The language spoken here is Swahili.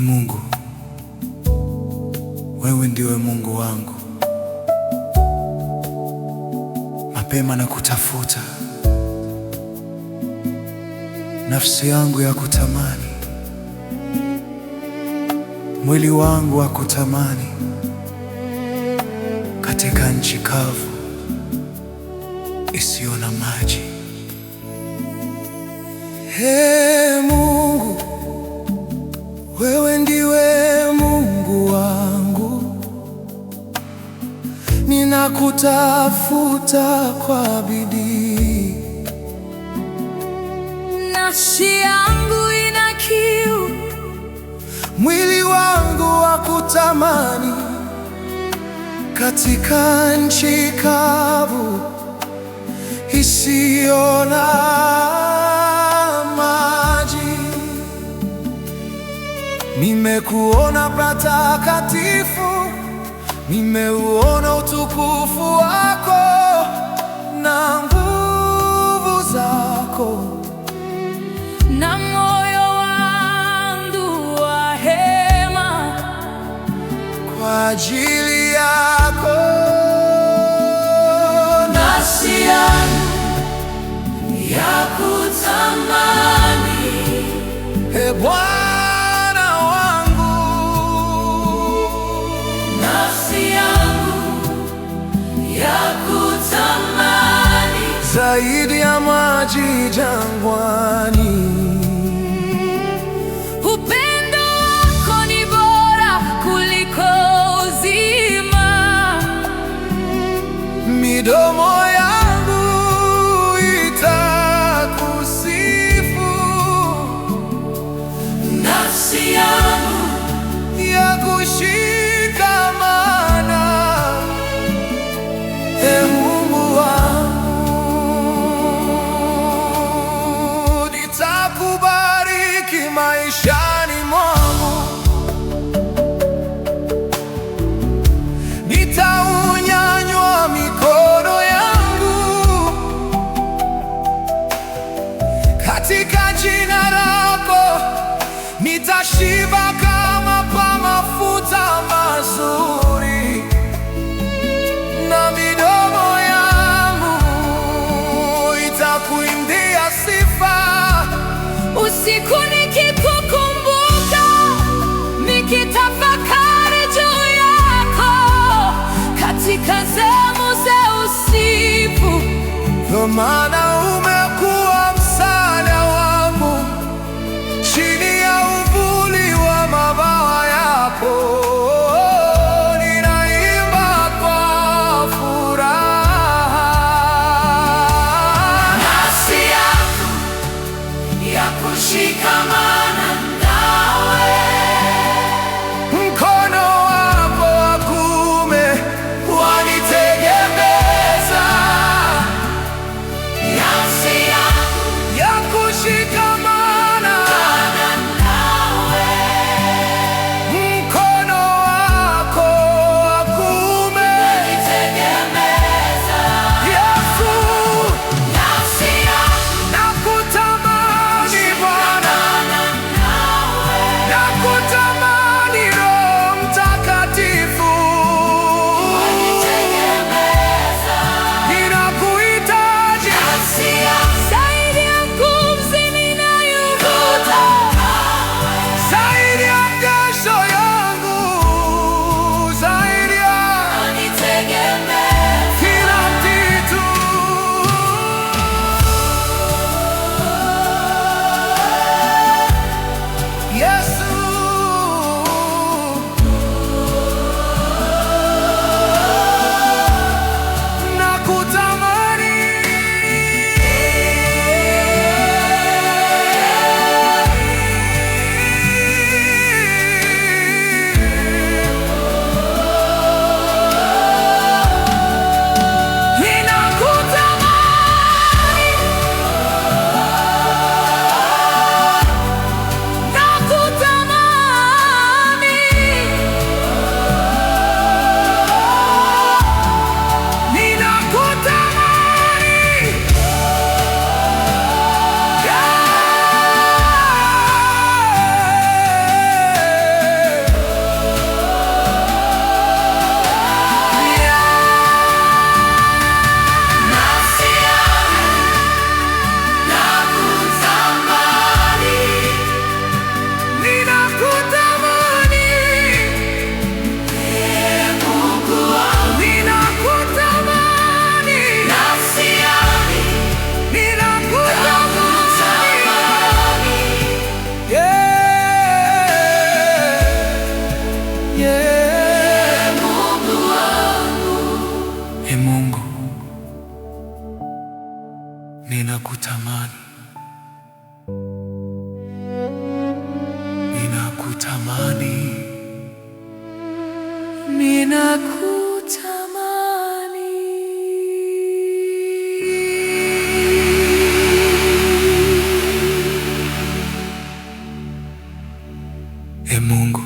Mungu, wewe ndiwe Mungu wangu. Mapema na kutafuta, nafsi yangu ya kutamani, mwili wangu wa kutamani, katika nchi kavu isiyo na maji. Ee Mungu, wewe ndiwe Mungu wangu, ninakutafuta kwa bidii. Nafsi yangu ina kiu, mwili wangu wa kutamani, katika nchi kavu isiyo na maji. Nimekuona patakatifu, nimeuona utukufu wako na nguvu zako, na moyo wangu wahema kwa ajili yako. Nafsi yangu ya kutamani, Ee Bwana wangu, nafsi yangu ya kutamani, zaidi ya maji jangwani. upendo wako ni bora kuliko uzima. Midomo yangu itakusifu, Nafsi yangu ya kushikamana. Ee Mungu wangu, nitakubariki maishani mwangu, nitaunyanyua mikono yangu katika jina lako, nitashiba kama pa mafuta mazuri, na midomo yangu itakuimbia sifa. usiku nikikukumbuka, nikitafakari juu yako, katika sehemu za usiku, Kwa maana umekuwa msaada wangu, chini ya uvuli wa mabawa yako ninaimba kwa furaha. nafsi yangu ya kushikamana nawe, Mkono wako wa kuume wanitegemeza, Ninakutamani, ninakutamani, ninakutamani. Ee Mungu,